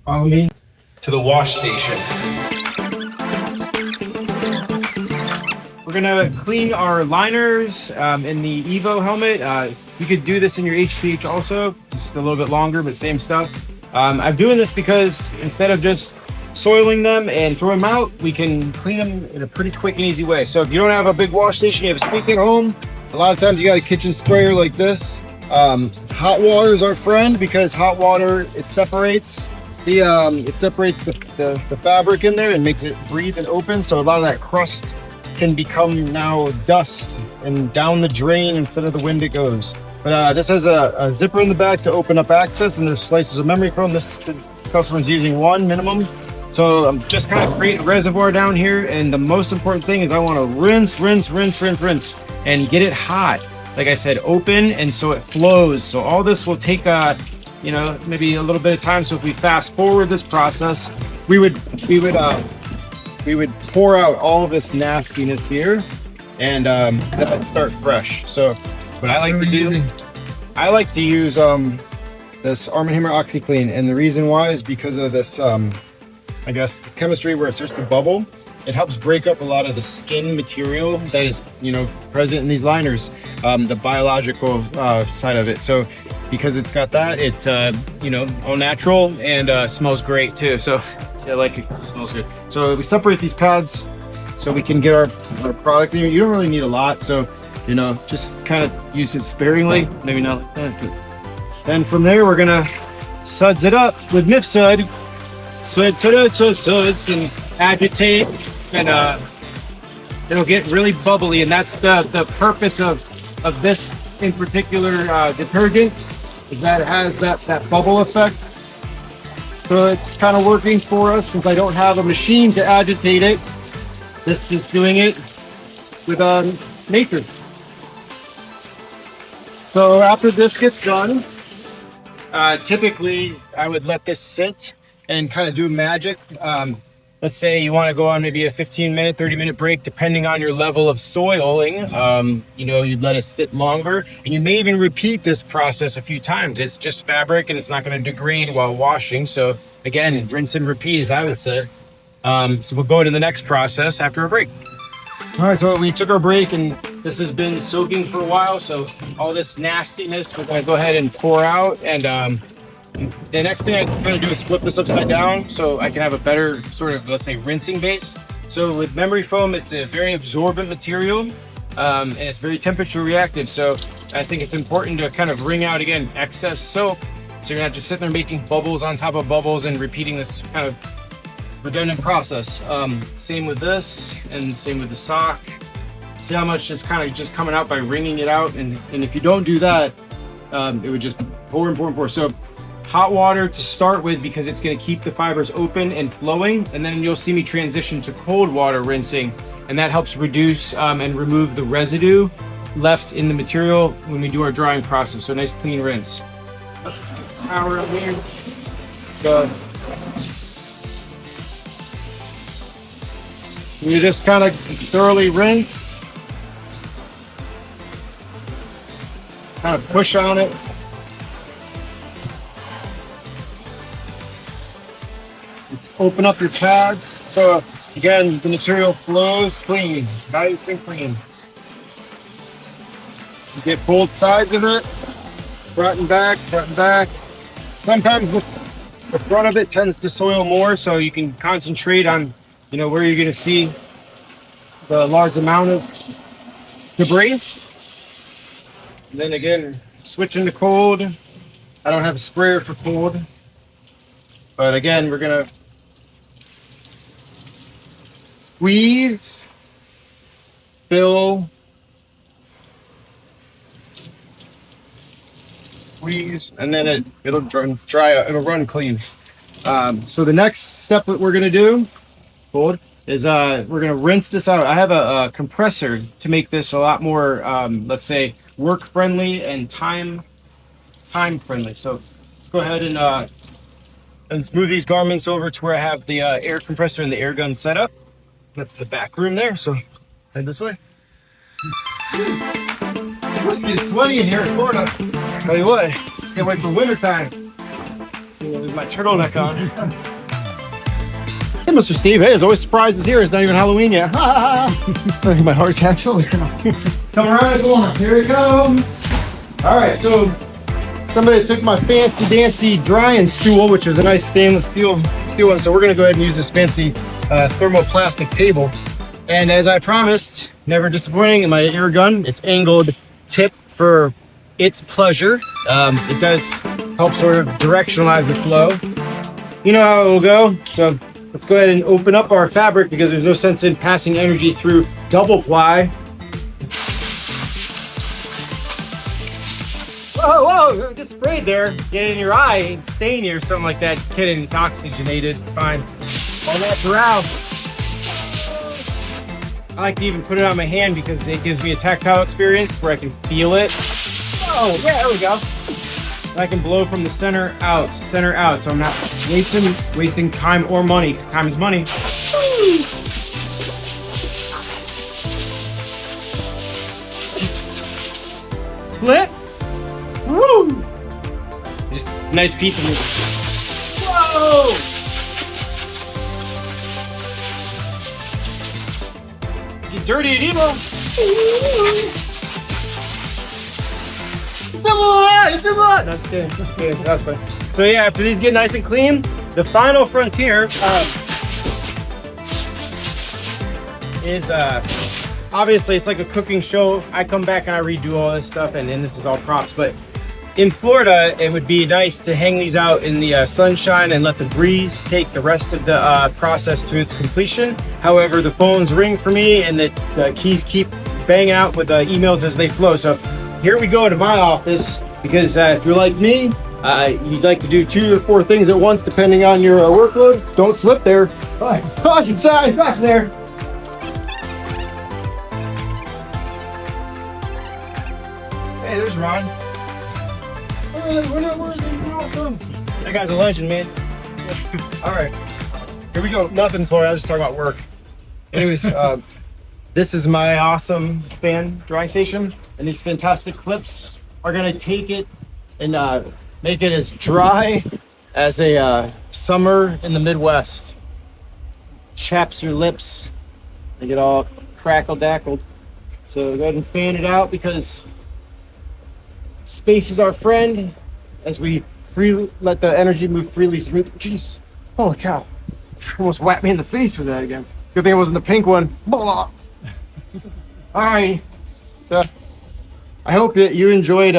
Follow me to the wash station. We're gonna clean our liners in the EVO helmet. You could do this in your HPH also, just a little bit longer, but same stuff. I'm doing this because instead of just soiling them and throwing them out, we can clean them in a pretty quick and easy way. So if you don't have a big wash station, you have a sink at home, a lot of times you got a kitchen sprayer like this. Hot water is our friend because hot water, it separates the fabric in there and makes it breathe and open. So a lot of that crust can become now dust and down the drain instead of the wind it goes. But this has a zipper in the back to open up access, and there's slices of memory foam. This customer's using one minimum. So I'm just kind of creating a reservoir down here, and the most important thing is I want to rinse and get it hot. Like I said, open, and so it flows. So all this will take maybe a little bit of time. So if we fast forward this process, we would pour out all of this nastiness here and then start fresh. So what I like to do, I like to use this Arm & Hammer OxyClean, and the reason why is because of this I guess the chemistry where it starts to bubble. It helps break up a lot of the skin material that is present in these liners, the biological side of it. So because it's got that, it's all natural and smells great too. So I like it, it smells good. So we separate these pads so we can get our product in here. You don't really need a lot, so just kind of use it sparingly, maybe not like that. Then from there we're gonna suds it up with nip sud. Suds and agitate, and it'll get really bubbly, and that's the purpose of this in particular detergent, is that it has that bubble effect. So it's kind of working for us. Since I don't have a machine to agitate it, this is doing it with nature. So after this gets done, typically I would let this sit and kind of do magic. Let's say you want to go on maybe a 15-minute, 30-minute break, depending on your level of soiling. You'd let it sit longer, and you may even repeat this process a few times. It's just fabric, and it's not going to degrade while washing. So again, rinse and repeat, as I would say. So we'll go into the next process after a break. All right, so we took our break, and this has been soaking for a while. So all this nastiness, we're going to go ahead and pour out, and the next thing I'm going to do is flip this upside down so I can have a better sort of, let's say, rinsing base. So with memory foam, it's a very absorbent material, and it's very temperature reactive. So I think it's important to kind of wring out, again, excess soap, so you're not just sitting there making bubbles on top of bubbles and repeating this kind of redundant process. Same with this, and same with the sock. See how much is kind of just coming out by wringing it out, and if you don't do that, it would just pour. So hot water to start with, because it's going to keep the fibers open and flowing, and then you'll see me transition to cold water rinsing, and that helps reduce and remove the residue left in the material when we do our drying process. So nice clean rinse. Power up here. So you just kind of thoroughly rinse, kind of push on it. Open up your pads. So again, the material flows clean, nice and clean. You get both sides of it, front and back. Sometimes the front of it tends to soil more, so you can concentrate on, where you're going to see the large amount of debris. And then again, switching to cold. I don't have a sprayer for cold, but again, we're going to squeeze, fill, squeeze, and then it'll dry out, it'll run clean. So the next step that we're gonna do, is we're gonna rinse this out. I have a compressor to make this a lot more, let's say, work friendly and time friendly. So let's go ahead and smooth these garments over to where I have the air compressor and the air gun set up. That's the back room there, so head this way. It's getting sweaty in here in Florida. Tell you what, just can't wait for winter time. See, leave my turtleneck on. Hey, Mr. Steve. Hey, there's always surprises here. It's not even Halloween yet. My heart's actually coming around the corner. Here it comes. All right, so somebody took my fancy dancy drying stool, which is a nice stainless steel one. So we're gonna go ahead and use this fancy thermoplastic table. And as I promised, never disappointing in my air gun, it's angled tip for its pleasure. It does help sort of directionalize the flow. You know how it will go. So let's go ahead and open up our fabric because there's no sense in passing energy through double ply. Whoa, get sprayed there. Get it in your eye and stain you or something like that. Just kidding, it's oxygenated, it's fine. All natural. I like to even put it on my hand because it gives me a tactile experience where I can feel it. Oh, yeah, there we go. And I can blow from the center out, so I'm not wasting time or money, because time is money. Woo! Flip. Woo! Just nice piece of me. Whoa! Get dirty at EVO. It's a lot. That's good. That's fine. So yeah, after these get nice and clean, the final frontier is obviously it's like a cooking show. I come back and I redo all this stuff, and this is all props. But in Florida, it would be nice to hang these out in the sunshine and let the breeze take the rest of the process to its completion. However, the phones ring for me, and the keys keep banging out with emails as they flow. So here we go to my office, because if you're like me, you'd like to do 2 or 4 things at once depending on your workload. Don't slip there. All right, cross inside, cross there. Hey, there's Ron. We're not working. Awesome. That guy's a legend, man. All right, here we go. Nothing, Florida. I was just talking about work. Anyways, this is my awesome fan drying station, and these fantastic clips are gonna take it and make it as dry as a summer in the Midwest. Chaps your lips, they get all crackle-dackled. So go ahead and fan it out, because space is our friend as we let the energy move freely through. Jesus, holy cow. Almost whacked me in the face with that again. Good thing it wasn't the pink one. Blah. All right, so I hope that you enjoyed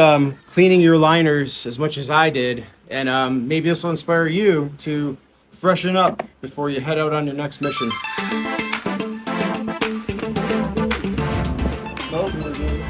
cleaning your liners as much as I did, and maybe this will inspire you to freshen up before you head out on your next mission. Smells really good.